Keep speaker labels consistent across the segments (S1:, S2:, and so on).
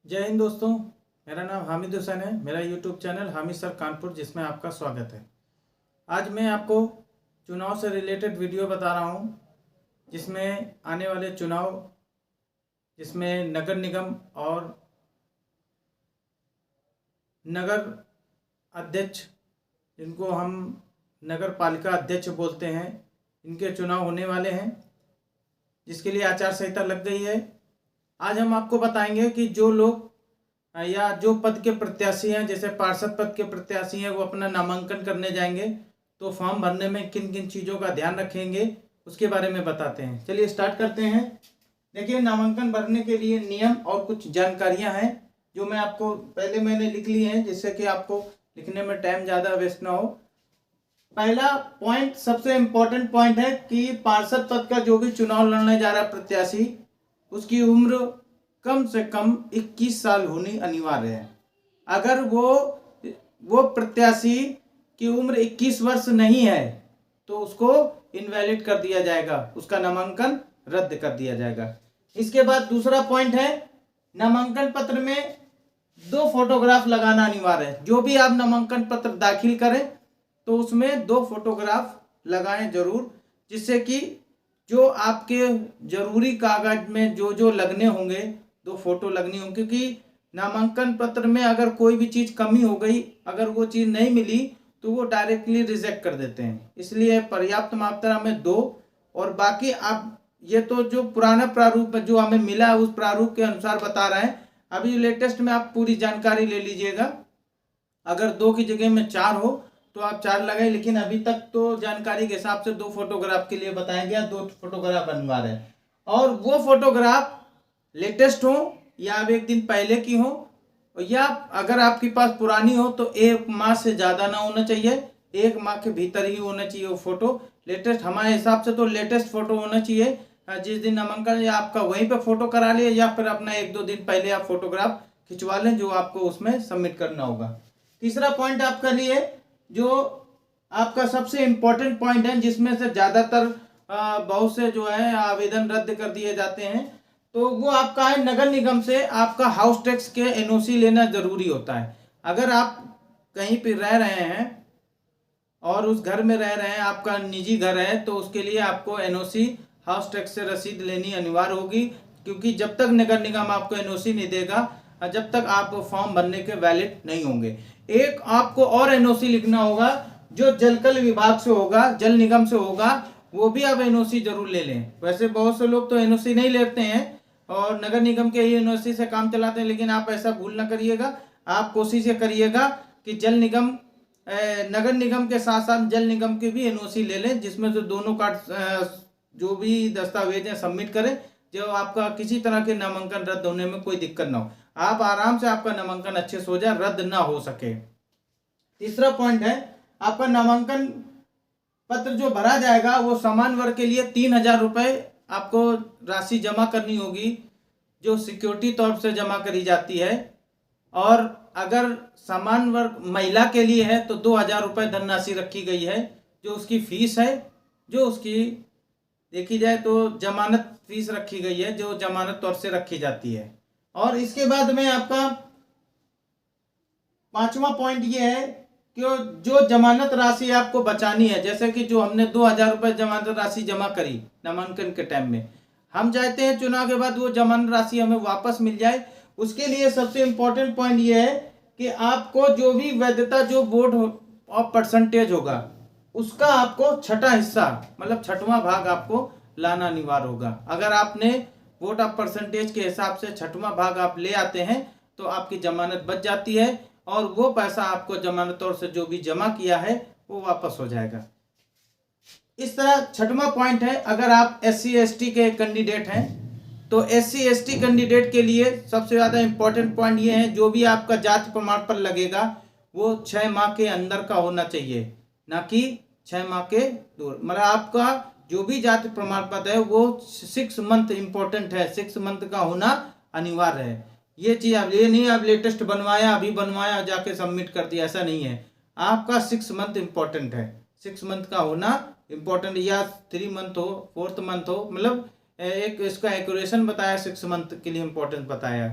S1: जय हिंद दोस्तों। मेरा नाम हामिद हुसैन है। मेरा YouTube channel Hamid sir Kanpur जिसमें आपका स्वागत है। आज मैं आपको चुनाव से रिलेटेड वीडियो बता रहा हूं, जिसमें आने वाले चुनाव, जिसमें नगर निगम और नगर अध्यक्ष, जिनको हम नगर पालिका अध्यक्ष बोलते हैं, इनके चुनाव होने वाले हैं, जिसके लिए आचार संहिता लग गई है। आज हम आपको बताएंगे कि जो लोग या जो पद के प्रत्याशी हैं, जैसे पार्षद पद के प्रत्याशी हैं, वो अपना नामांकन करने जाएंगे तो फॉर्म भरने में किन किन चीज़ों का ध्यान रखेंगे, उसके बारे में बताते हैं। चलिए स्टार्ट करते हैं। देखिए, नामांकन भरने के लिए नियम और कुछ जानकारियां हैं जो मैं आपको मैंने लिख ली हैं, जिससे कि आपको लिखने में टाइम ज़्यादा वेस्ट ना हो। पहला पॉइंट, सबसे इम्पोर्टेंट पॉइंट है कि पार्षद पद का जो भी चुनाव लड़ने जा रहा है प्रत्याशी, उसकी उम्र कम से कम 21 साल होनी अनिवार्य है। अगर वो प्रत्याशी की उम्र 21 वर्ष नहीं है तो उसको इनवैलिड कर दिया जाएगा, उसका नामांकन रद्द कर दिया जाएगा। इसके बाद दूसरा पॉइंट है, नामांकन पत्र में 2 फोटोग्राफ लगाना अनिवार्य है। जो भी आप नामांकन पत्र दाखिल करें तो उसमें 2 फोटोग्राफ लगाएं जरूर, जिससे कि जो आपके जरूरी कागज में जो लगने होंगे 2 फोटो लगनी होंगी, क्योंकि नामांकन पत्र में अगर कोई भी चीज़ कमी हो गई, अगर वो चीज़ नहीं मिली तो वो डायरेक्टली रिजेक्ट कर देते हैं। इसलिए पर्याप्त मात्रा में 2, और बाकी आप ये तो जो पुराना प्रारूप जो हमें मिला उस प्रारूप के अनुसार बता रहे हैं। अभी लेटेस्ट में आप पूरी जानकारी ले लीजिएगा। अगर 2 की जगह में 4 हो तो आप 4 लगाए, लेकिन अभी तक तो जानकारी के हिसाब से 2 फोटोग्राफ के लिए बताया गया, 2 फोटोग्राफ अनिवार्य है। और वो फोटोग्राफ लेटेस्ट हो या अब 1 दिन पहले की हो, या अगर आपके पास पुरानी हो तो 1 माह से ज़्यादा ना होना चाहिए, 1 माह के भीतर ही होना चाहिए वो फोटो। लेटेस्ट हमारे हिसाब से तो लेटेस्ट फोटो होना चाहिए। जिस दिन नामांकन या आपका वहीं पे फोटो करा लिया, या फिर अपना 1-2 दिन पहले आप फोटोग्राफ खिंचवा लें जो आपको उसमें सबमिट करना होगा। तीसरा पॉइंट आपका लिए जो आपका सबसे इम्पोर्टेंट पॉइंट है, जिसमें से ज़्यादातर बहुत से जो है आवेदन रद्द कर दिए जाते हैं, तो वो आपका है नगर निगम से आपका हाउस टैक्स के एनओसी लेना जरूरी होता है। अगर आप कहीं पर रह रहे हैं और उस घर में रह रहे हैं, आपका निजी घर है, तो उसके लिए आपको एनओसी हाउस टैक्स से रसीद लेनी अनिवार्य होगी, क्योंकि जब तक नगर निगम आपको एनओसी नहीं देगा, जब तक आप फॉर्म भरने के वैलिड नहीं होंगे। एक आपको और एनओसी लिखना होगा जो जलकल विभाग से होगा, जल निगम से होगा, वो भी आप एनओसी जरूर ले लें। वैसे बहुत से लोग तो एनओसी नहीं लेते हैं और नगर निगम के ही एनओसी से काम चलाते हैं, लेकिन आप ऐसा भूल ना करिएगा। आप कोशिश ये करिएगा कि जल निगम नगर निगम के साथ साथ जल निगम के भी एनओसी ले लें, जिसमें से दोनों का जो भी दस्तावेज हैं सबमिट करें, जो आपका किसी तरह के नामांकन रद्द होने में कोई दिक्कत ना हो, आप आराम से आपका नामांकन अच्छे से हो जाए, रद्द ना हो सके। तीसरा पॉइंट है, आपका नामांकन पत्र जो भरा जाएगा वो समान वर्ग के लिए 3000 रुपये आपको राशि जमा करनी होगी, जो सिक्योरिटी तौर से जमा करी जाती है। और अगर समान वर्ग महिला के लिए है तो 2000 रुपये धनराशि रखी गई है, जो उसकी फीस है, जो उसकी देखी जाए तो जमानत फीस रखी गई है, जो जमानत तौर से रखी जाती है। और इसके बाद में आपका 5वां पॉइंट ये है कि जो जमानत राशि आपको बचानी है, जैसे कि जो हमने 2000 रुपये जमानत राशि जमा करी नामांकन के टाइम में, हम चाहते हैं चुनाव के बाद वो जमानत राशि हमें वापस मिल जाए। उसके लिए सबसे इम्पोर्टेंट पॉइंट ये है कि आपको जो भी वैधता जो वोट ऑफ परसेंटेज होगा, उसका आपको छठा हिस्सा, मतलब 6वां भाग आपको लाना अनिवार्य होगा। अगर आपने वोट ऑफ परसेंटेज के हिसाब से 6वां भाग आप ले आते हैं तो आपकी जमानत बच जाती है, और वो पैसा आपको जमानत तौर से जो भी जमा किया है वो वापस हो जाएगा। इस तरह 6वां पॉइंट है, अगर आप SC ST के कैंडिडेट हैं तो SC ST कैंडिडेट के लिए सबसे ज़्यादा इम्पोर्टेंट पॉइंट ये है, जो भी आपका जाति प्रमाण पत्र लगेगा वो 6 माह के अंदर का होना चाहिए, ना कि 6 माह के दूर। मतलब आपका जो भी जाति प्रमाण पत्र है वो 6 मंथ इम्पोर्टेंट है, 6 मंथ का होना अनिवार्य है। ये चीज़ आप ये नहीं आप लेटेस्ट बनवाया, अभी बनवाया, जाके सबमिट कर दिया, ऐसा नहीं है। आपका 6 मंथ इम्पोर्टेंट है, 6 मंथ का होना इम्पोर्टेंट, या 3 मंथ हो, 4th मंथ हो, मतलब एक इसका एक्यूरेशन बताया, 6 मंथ के लिए इम्पोर्टेंस बताया।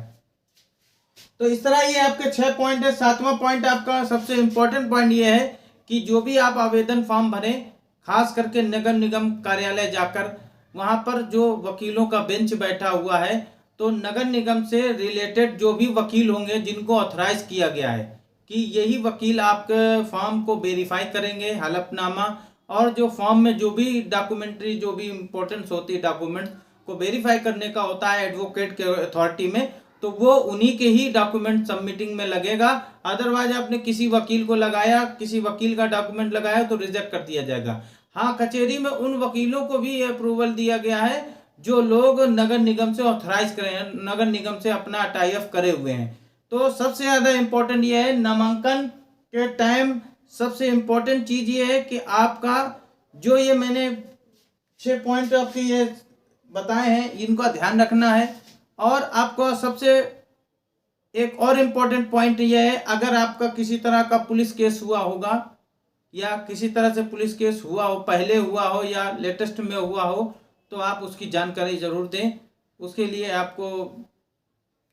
S1: तो इस तरह ये आपके 6 पॉइंट है। 7वां पॉइंट आपका सबसे इम्पोर्टेंट पॉइंट ये है कि जो भी आप आवेदन फॉर्म भरें, खास करके नगर निगम कार्यालय जाकर वहां पर जो वकीलों का बेंच बैठा हुआ है, तो नगर निगम से रिलेटेड जो भी वकील होंगे जिनको ऑथराइज किया गया है कि यही वकील आपके फॉर्म को वेरीफाई करेंगे, हलफनामा और जो फॉर्म में जो भी डॉक्यूमेंट्री जो भी इंपॉर्टेंस होती है डॉक्यूमेंट को वेरीफाई करने का होता है एडवोकेट के अथॉरिटी में, तो वो उन्हीं के ही डॉक्यूमेंट सबमिटिंग में लगेगा। अदरवाइज आपने किसी वकील को लगाया, किसी वकील का डॉक्यूमेंट लगाया तो रिजेक्ट कर दिया जाएगा। हाँ, कचहरी में उन वकीलों को भी अप्रूवल दिया गया है जो लोग नगर निगम से ऑथराइज करे हैं, नगर निगम से अपना टाई अप करे हुए हैं। तो सबसे ज्यादा इंपॉर्टेंट ये है नामांकन के टाइम, सबसे इंपॉर्टेंट चीज ये है कि आपका जो ये मैंने 6 पॉइंट आपके ये बताए हैं इनका ध्यान रखना है। और आपको सबसे एक और इम्पोर्टेंट पॉइंट यह है, अगर आपका किसी तरह का पुलिस केस हुआ होगा या किसी तरह से पुलिस केस हुआ हो, पहले हुआ हो या लेटेस्ट में हुआ हो, तो आप उसकी जानकारी जरूर दें। उसके लिए आपको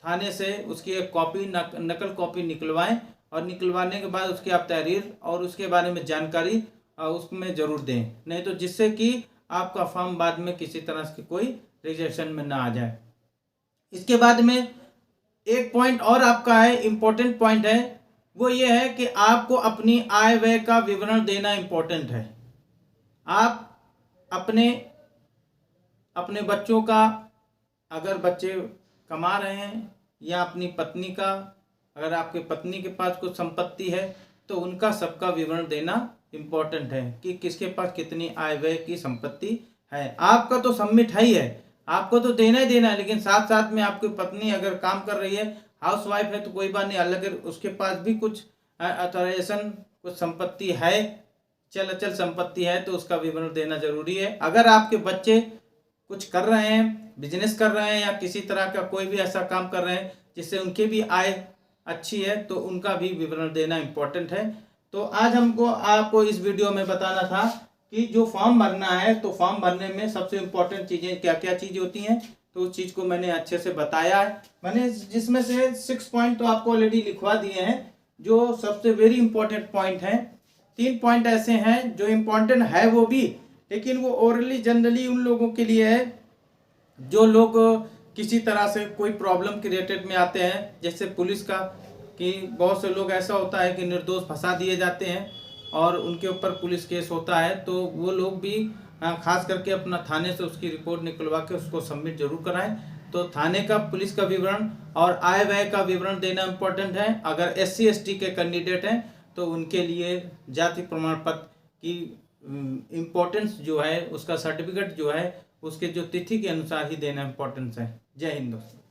S1: थाने से उसकी एक कॉपी नकल कॉपी निकलवाएं और निकलवाने के बाद उसकी आप तहरीर और उसके बारे में जानकारी उसमें जरूर दें, नहीं तो जिससे कि आपका फॉर्म बाद में किसी तरह की कोई रिजेक्शन में ना आ जाए। इसके बाद में एक पॉइंट और आपका है, इंपॉर्टेंट पॉइंट है, वो ये है कि आपको अपनी आय व्यय का विवरण देना इंपॉर्टेंट है। आप अपने बच्चों का, अगर बच्चे कमा रहे हैं, या अपनी पत्नी का, अगर आपके पत्नी के पास कुछ संपत्ति है तो उनका सबका विवरण देना इंपॉर्टेंट है कि किसके पास कितनी आय व्यय की संपत्ति है। आपका तो सबमिट है ही है, आपको तो देना ही देना है, लेकिन साथ साथ में आपकी पत्नी अगर काम कर रही है, हाउस वाइफ है, तो कोई बात नहीं, अलग उसके पास भी कुछ अथॉराइजेशन कुछ संपत्ति है, चल अचल संपत्ति है, तो उसका विवरण देना जरूरी है। अगर आपके बच्चे कुछ कर रहे हैं, बिजनेस कर रहे हैं या किसी तरह का कोई भी ऐसा काम कर रहे हैं जिससे उनकी भी आय अच्छी है, तो उनका भी विवरण देना इम्पोर्टेंट है। तो आज हमको आपको इस वीडियो में बताना था कि जो फॉर्म भरना है, तो फॉर्म भरने में सबसे इम्पोर्टेंट चीज़ें क्या क्या चीज़ें होती हैं, तो उस चीज़ को मैंने अच्छे से बताया है। मैंने जिसमें से 6 पॉइंट तो आपको ऑलरेडी लिखवा दिए हैं जो सबसे वेरी इंपॉर्टेंट पॉइंट हैं। 3 पॉइंट ऐसे हैं जो इम्पोर्टेंट है वो भी, लेकिन वो ओरली जनरली उन लोगों के लिए है जो लोग किसी तरह से कोई प्रॉब्लम क्रिएटेड में आते हैं, जैसे पुलिस का, कि बहुत से लोग ऐसा होता है कि निर्दोष फंसा दिए जाते हैं और उनके ऊपर पुलिस केस होता है, तो वो लोग भी खास करके अपना थाने से उसकी रिपोर्ट निकलवा के उसको सबमिट जरूर कराएं। तो थाने का, पुलिस का विवरण और आय व्यय का विवरण देना इम्पोर्टेंट है। अगर SC ST के कैंडिडेट हैं तो उनके लिए जाति प्रमाण पत्र की इम्पोर्टेंस जो है, उसका सर्टिफिकेट जो है, उसके जो तिथि के अनुसार ही देना इम्पोर्टेंस है। जय हिंद दोस्तों।